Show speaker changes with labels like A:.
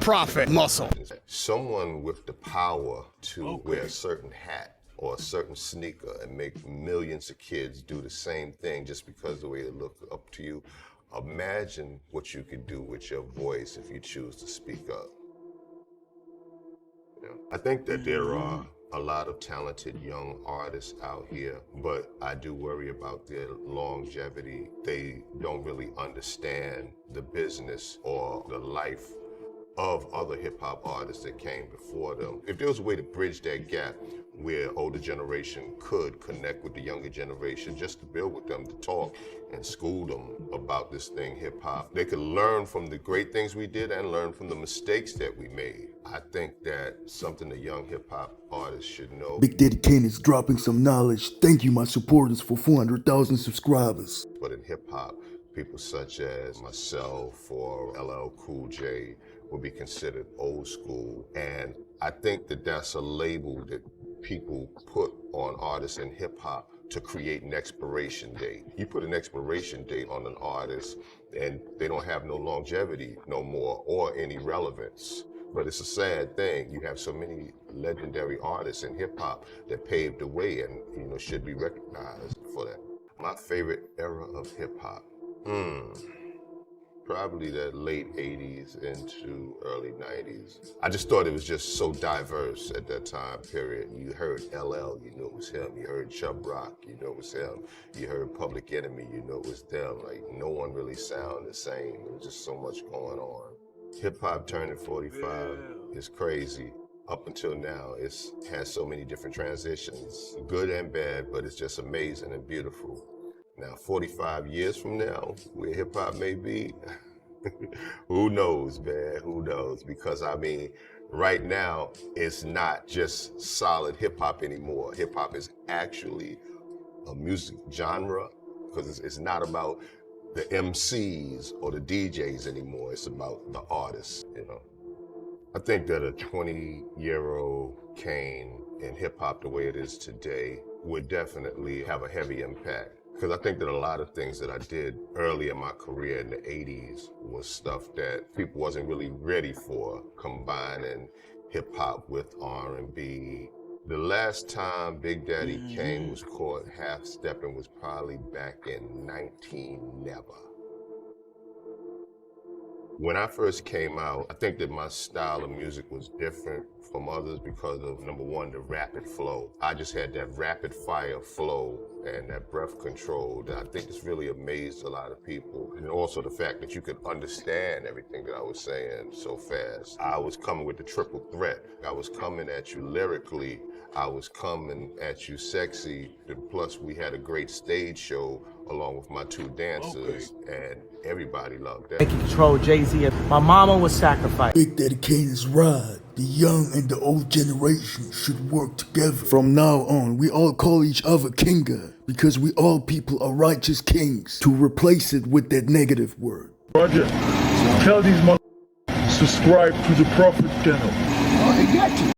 A: profit muscle.
B: Someone with the power to wear a certain hat or a certain sneaker and make millions of kids do the same thing just because of the way they look up to you. Imagine what you could do with your voice if you choose to speak up. You know, I think that there are a lot of talented young artists out here, but I do worry about their longevity. They don't really understand the business or the life of other hip-hop artists that came before them. If there was a way to bridge that gap where older generation could connect with the younger generation just to build with them, to talk and school them about this thing, hip-hop, they could learn from the great things we did and learn from the mistakes that we made. I think that something the young hip-hop artists should know.
C: Big Daddy Kane is dropping some knowledge. Thank you, my supporters, for 400,000 subscribers.
B: But in hip-hop, people such as myself or LL Cool J will be considered old school. And I think that that's a label that people put on artists in hip hop to create an expiration date. You put an expiration date on an artist and they don't have no longevity no more or any relevance. But it's a sad thing. You have so many legendary artists in hip hop that paved the way and should be recognized for that. My favorite era of hip hop. Probably the late 80s into early 90s. I just thought it was just so diverse at that time period. You heard LL, you knew it was him. You heard Chubb Rock, you knew it was him. You heard Public Enemy, you knew it was them. Like, no one really sounded the same. There was just so much going on. Hip hop turning 45 is crazy. Up until now, it's had so many different transitions, good and bad, but it's just amazing and beautiful. Now, 45 years from now, where hip-hop may be, who knows, man, who knows? Because, I mean, right now, it's not just solid hip-hop anymore. Hip-hop is actually a music genre, because it's not about the MCs or the DJs anymore. It's about the artists, I think that a 20-year-old Kane in hip-hop the way it is today would definitely have a heavy impact. Because I think that a lot of things that I did early in my career in the 80s was stuff that people wasn't really ready for, combining hip hop with R&B. The last time Big Daddy Kane was caught half-stepping was probably back in 1990. When I first came out, I think that my style of music was different from others because of, number one, the rapid flow. I just had that rapid fire flow and that breath control that I think has really amazed a lot of people. And also the fact that you could understand everything that I was saying so fast. I was coming with the triple threat. I was coming at you lyrically. I was coming at you sexy. And plus, we had a great stage show along with my two dancers, and everybody loved that.
D: Making control Jay-Z. My mama was sacrificed.
C: Big Daddy Kane is right. The young and the old generation should work together. From now on, we all call each other Kinga, because we all people are righteous kings, to replace it with that negative word.
E: Roger, tell these subscribe to the Prophet channel.
A: Oh, they got you.